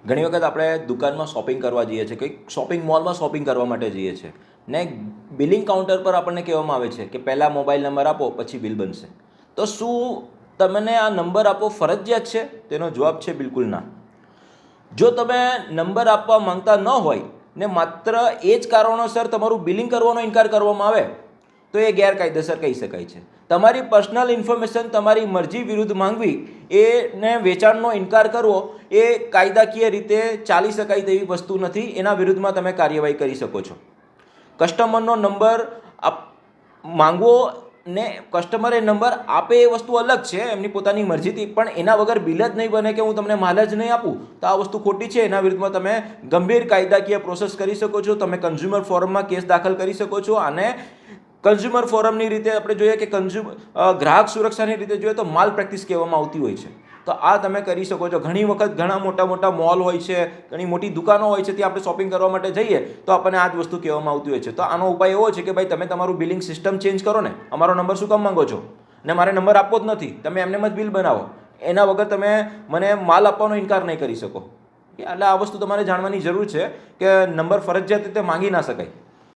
ઘણી વખત આપણે દુકાનમાં શોપિંગ કરવા જઈએ છીએ, કંઈક શોપિંગ મોલમાં શોપિંગ કરવા માટે જઈએ છીએ ને બિલિંગ કાઉન્ટર પર આપણને કહેવામાં આવે છે કે પહેલાં મોબાઈલ નંબર આપો પછી બિલ બનશે. તો શું તમને આ નંબર આપવો ફરજિયાત છે? તેનો જવાબ છે બિલકુલ ના. જો તમે નંબર આપવા માંગતા ન હોય ને માત્ર એ જ કારણોસર તમારું બિલિંગ કરવાનો ઇનકાર કરવામાં આવે તો એ ગેરકાયદેસર કહી શકાય છે. તમારી પર્સનલ ઇન્ફોર્મેશન તમારી મરજી વિરુદ્ધ માંગવી એને વેચાણનો ઇનકાર કરવો એ કાયદાકીય રીતે ચાલી શકાય તેવી વસ્તુ નથી. એના વિરુદ્ધમાં તમે કાર્યવાહી કરી શકો છો. કસ્ટમરનો નંબર માંગવો ને કસ્ટમરે નંબર આપે એ વસ્તુ અલગ છે, એમની પોતાની મરજીથી, પણ એના વગર બિલ જ નહીં બને કે હું તમને માલ જ નહીં આપું તો આ વસ્તુ ખોટી છે. એના વિરુદ્ધમાં તમે ગંભીર કાયદાકીય પ્રોસેસ કરી શકો છો. તમે કન્ઝ્યુમર ફોરમમાં કેસ દાખલ કરી શકો છો. અને કન્ઝ્યુમર ફોરમની રીતે આપણે જોઈએ કે ગ્રાહક સુરક્ષાની રીતે જોઈએ તો માલ પ્રેક્ટિસ કહેવામાં આવતી હોય છે. તો આ તમે કરી શકો છો. ઘણી વખત ઘણા મોટા મોટા મોલ હોય છે, ઘણી મોટી દુકાનો હોય છે, ત્યાં આપણે શોપિંગ કરવા માટે જઈએ તો આપણને આ જ વસ્તુ કહેવામાં આવતી હોય છે. તો આનો ઉપાય એવો છે કે ભાઈ તમે તમારું બિલિંગ સિસ્ટમ ચેન્જ કરો ને. અમારો નંબર શું કામ માંગો છો? ને મારે નંબર આપવો જ નથી, તમે એમને જ બિલ બનાવો. એના વગર તમે મને માલ આપવાનો ઇનકાર નહીં કરી શકો. એટલે આ વસ્તુ તમારે જાણવાની જરૂર છે કે નંબર ફરજિયાત રીતે માંગી ના શકાય.